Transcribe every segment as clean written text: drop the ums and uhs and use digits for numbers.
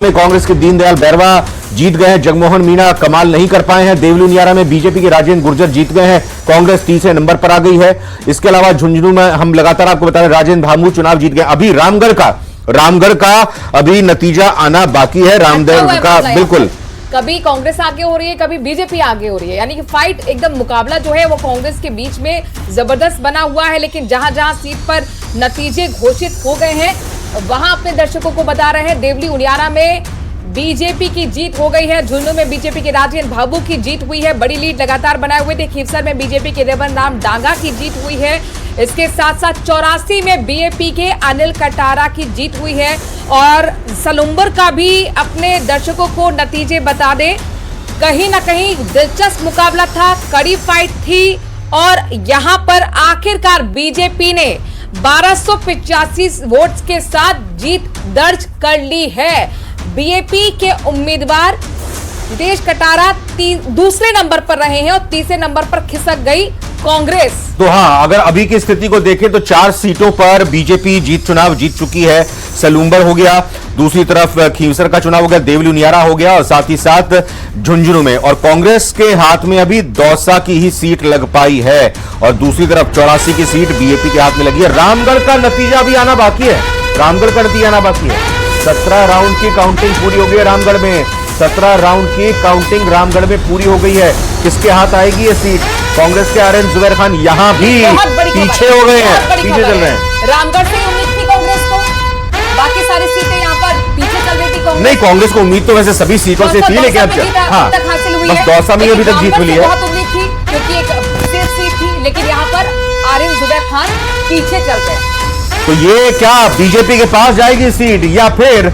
में कांग्रेस के दीनदयाल बैरवा जीत गए हैं, जगमोहन मीणा कमाल नहीं कर पाए हैं। देवली उनियारा में बीजेपी के राजेंद्र गुर्जर जीत गए हैं, कांग्रेस तीसरे नंबर पर आ गई है। इसके अलावा झुंझुनू में हम लगातार आपको बता रहे हैं राजेंद्र भामू चुनाव जीत गए। अभी रामगढ़ का अभी नतीजा आना बाकी है। रामगढ़ का बिल्कुल कभी कांग्रेस आगे हो रही है, कभी बीजेपी आगे हो रही है, यानी कि फाइट एकदम मुकाबला जो है वो कांग्रेस के बीच में जबरदस्त बना हुआ है। लेकिन जहां जहां सीट पर नतीजे घोषित हो गए हैं वहां अपने दर्शकों को बता रहे हैं देवली उनियारा में बीजेपी की जीत हो गई है, झुंझुनू में बीजेपी के राजेंद्र भाबू की जीत हुई है, बड़ी लीड लगातार बनाए हुए थे। खीवसर में बीजेपी के रेवन राम डांगा की जीत हुई है। इसके साथ साथ 84 में बीएपी के अनिल कटारा की जीत हुई है। और सलुम्बर का भी अपने दर्शकों को नतीजे बता दे, कहीं ना कहीं दिलचस्प मुकाबला था, कड़ी फाइट थी और यहां पर आखिरकार बीजेपी ने 1285 वोट्स के साथ जीत दर्ज कर ली है। बीएपी के उम्मीदवार हितेश कटारा दूसरे नंबर पर रहे हैं और तीसरे नंबर पर खिसक गई कांग्रेस। तो हाँ, अगर अभी की स्थिति को देखें तो 4 सीटों पर बीजेपी चुनाव जीत चुकी है। सलूम्बर हो गया, दूसरी तरफ खीवसर का चुनाव हो गया, देवली उनियारा हो गया और साथ ही साथ झुंझुनू में। और कांग्रेस के हाथ में अभी दौसा की ही सीट लग पाई है और दूसरी तरफ 84 की सीट बीएपी के हाथ में लगी है। रामगढ़ का नतीजा अभी आना बाकी है, 17 राउंड की काउंटिंग पूरी हो गई है रामगढ़ में। 17 राउंड की काउंटिंग रामगढ़ में पूरी हो गई है। किसके हाथ आएगी ये सीट? कांग्रेस के आरएन जुबैर खान यहां भी पीछे हो गए हैं, पीछे चल रहे हैं। रामगढ़ से उम्मीद थी कांग्रेस को, बाकी सारी सीटें यहां पर पीछे चल रही थी कांग्रेस। नहीं, कांग्रेस को उम्मीद तो वैसे सभी सीटों से थी, लेकिन अब तक हासिल हुई बस दौसा में अभी तक जीत मिली है। बहुत उम्मीद थी क्योंकि एक सेफ सीट थी, लेकिन यहाँ पर आरएन जुबैर खान पीछे चल गए। तो ये क्या बीजेपी के पास जाएगी सीट या फिर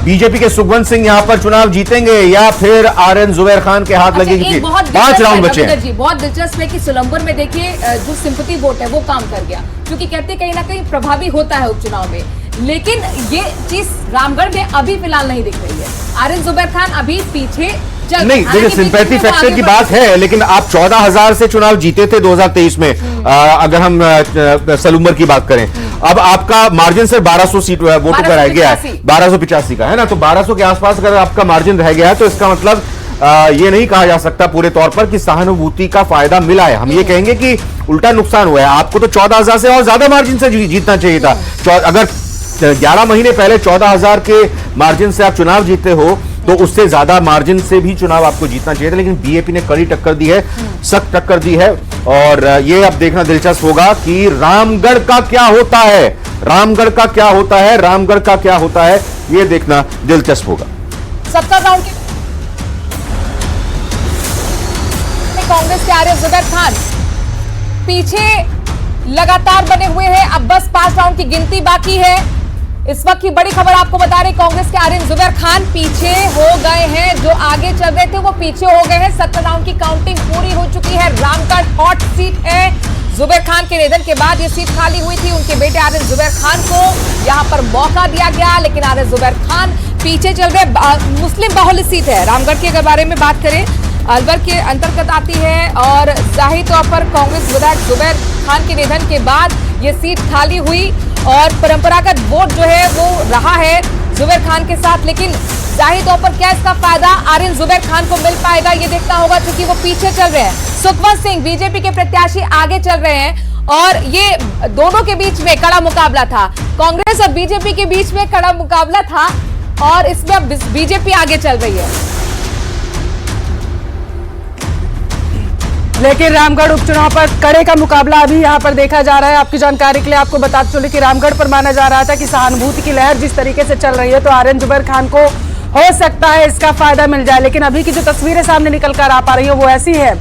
बीजेपी के सुखवंत सिंह यहां पर चुनाव जीतेंगे या फिर आरएन जुबैर खान के हाथ लगेगी सीट? 5 राउंड बचे हैं। बहुत दिलचस्प है कि सुलंबर में देखिए जो सिंपैथी वोट है वो काम कर गया, क्योंकि कहते कहीं ना कहीं प्रभावी होता है उपचुनाव में। लेकिन ये चीज रामगढ़ में अभी फिलहाल नहीं दिख रही है। आरएन जुबैर खान अभी पीछे नहीं, देखिए सिंपैथी फैक्टर की बात है, लेकिन आप 14,000 से चुनाव जीते थे 2023 में। अगर हम सलूम्बर की बात करें, अब आपका मार्जिन से 1200 सीट वोटों का रह गया है, 1285 का है ना। तो 1200 के आसपास अगर आपका मार्जिन रह गया है तो इसका मतलब ये नहीं कहा जा सकता पूरे तौर पर कि सहानुभूति का फायदा मिला है। हम ये कहेंगे कि उल्टा नुकसान हुआ है। आपको तो 14,000 से और ज्यादा मार्जिन से जीतना चाहिए था। अगर 11 महीने पहले 14,000 के मार्जिन से आप चुनाव जीते हो तो उससे ज्यादा मार्जिन से भी चुनाव आपको जीतना चाहिए था। लेकिन बीएपी ने कड़ी टक्कर दी है, सख्त टक्कर दी है। और ये अब देखना दिलचस्प होगा कि रामगढ़ का क्या होता है, रामगढ़ का क्या होता है, रामगढ़ का क्या होता है, ये देखना दिलचस्प होगा। 17 राउंड की कांग्रेस के आरएन जुबैर खान पीछे लगातार बने हुए हैं। अब बस 5 राउंड की गिनती बाकी है। इस वक्त की बड़ी खबर आपको बता रहे, कांग्रेस के आरएन जुबैर खान पीछे हो गए हैं। जो आगे चल रहे थे वो पीछे हो गए हैं। 17 राउंड की काउंटिंग पूरी हो चुकी है। रामगढ़ हॉट सीट है। जुबैर खान के निधन के बाद ये सीट खाली हुई थी। उनके बेटे आरएन जुबैर खान को यहां पर मौका दिया गया, लेकिन आरएन जुबैर खान पीछे चल रहे। मुस्लिम बाहुल्य सीट है रामगढ़ की। अगर बारे में बात करें, अलवर के अंतर्गत आती है और जाहिर तौर पर कांग्रेस विधायक जुबैर खान के निधन के बाद ये सीट खाली हुई और परंपरागत वोट जो है वो रहा है जुबैर खान के साथ। लेकिन जाहिर तौर पर क्या इसका फायदा आरएन जुबैर खान को मिल पाएगा, ये देखना होगा, क्योंकि वो पीछे चल रहे हैं। सुखवंत सिंह बीजेपी के प्रत्याशी आगे चल रहे हैं और ये दोनों के बीच में कड़ा मुकाबला था। कांग्रेस और बीजेपी के बीच में कड़ा मुकाबला था और इसमें अब बीजेपी आगे चल रही है। लेकिन रामगढ़ उपचुनाव पर कड़े का मुकाबला अभी यहां पर देखा जा रहा है। आपकी जानकारी के लिए आपको बताते चले कि रामगढ़ पर माना जा रहा था कि सहानुभूति की लहर जिस तरीके से चल रही है तो आरएन जुबैर खान को हो सकता है इसका फायदा मिल जाए। लेकिन अभी की जो तस्वीरें सामने निकल कर आ पा रही है वो ऐसी है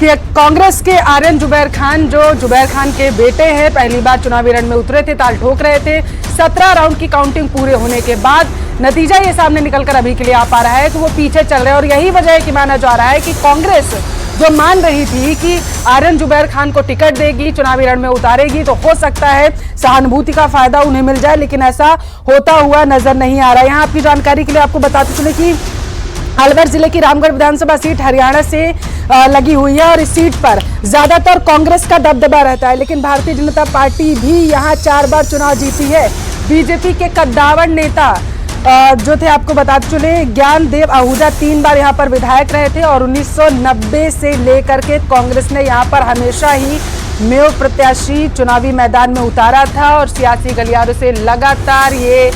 कि कांग्रेस के आरएन जुबैर खान, जो जुबैर खान के बेटे हैं, पहली बार चुनावी रण में उतरे थे, ताल ठोक रहे थे। 17 राउंड की काउंटिंग पूरे होने के बाद नतीजा ये सामने निकल कर अभी के लिए आ पा रहा है कि वो पीछे चल रहे हैं। और यही वजह है कि माना जा रहा है कि कांग्रेस जो मान रही थी कि आरएन जुबैर खान को टिकट देगी, चुनावी रण में उतारेगी, तो हो सकता है सहानुभूति का फायदा उन्हें मिल जाए, लेकिन ऐसा होता हुआ नजर नहीं आ रहा है। यहाँ आपकी जानकारी के लिए आपको बताते चले कि अलवर जिले की रामगढ़ विधानसभा सीट हरियाणा से लगी हुई है और इस सीट पर ज्यादातर कांग्रेस का दबदबा रहता है, लेकिन भारतीय जनता पार्टी भी यहाँ 4 बार चुनाव जीती है। बीजेपी के कद्दावर नेता जो थे आपको बताते चले, ज्ञानदेव आहूजा 3 बार यहाँ पर विधायक रहे थे और 1990 से लेकर के कांग्रेस ने यहाँ पर हमेशा ही मेयर प्रत्याशी चुनावी मैदान में उतारा था और सियासी गलियारों से लगातार ये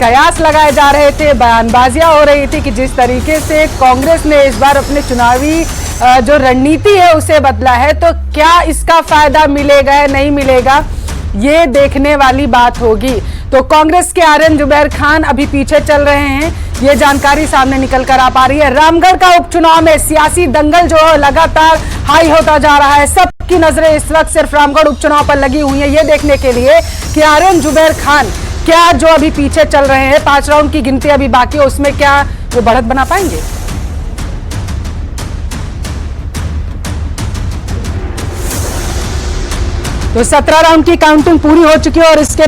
कयास लगाए जा रहे थे, बयानबाजियां हो रही थी कि जिस तरीके से कांग्रेस ने इस बार अपने चुनावी जो रणनीति है उसे बदला है, तो क्या इसका फायदा मिलेगा या नहीं मिलेगा, ये देखने वाली बात होगी। तो कांग्रेस के आर्यन जुबैर खान अभी पीछे चल रहे हैं, ये जानकारी सामने निकल कर आ पा रही है। रामगढ़ का उपचुनाव में सियासी दंगल जो है लगातार हाई होता जा रहा है। सबकी नजरें इस वक्त सिर्फ रामगढ़ उपचुनाव पर लगी हुई है, ये देखने के लिए कि आर्यन जुबैर खान क्या जो अभी पीछे चल रहे हैं, 5 राउंड की गिनती अभी बाकी है, उसमें क्या वो बढ़त बना पाएंगे। तो 17 राउंड की काउंटिंग पूरी हो चुकी है और इसके